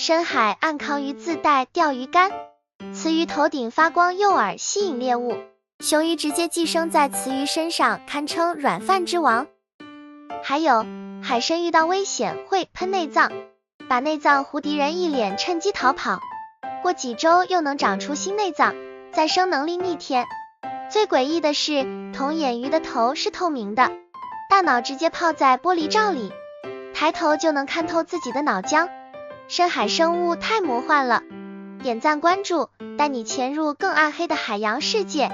深海暗扛鱼自带钓鱼竿，雌鱼头顶发光诱饵吸引猎物，雄鱼直接寄生在雌鱼身上，堪称软饭之王。还有海参遇到危险会喷内脏，把内脏糊敌人一脸，趁机逃跑，过几周又能长出新内脏，再生能力逆天。最诡异的是，童眼鱼的头是透明的，大脑直接泡在玻璃罩里，抬头就能看透自己的脑浆。深海生物太魔幻了，点赞关注，带你潜入更暗黑的海洋世界。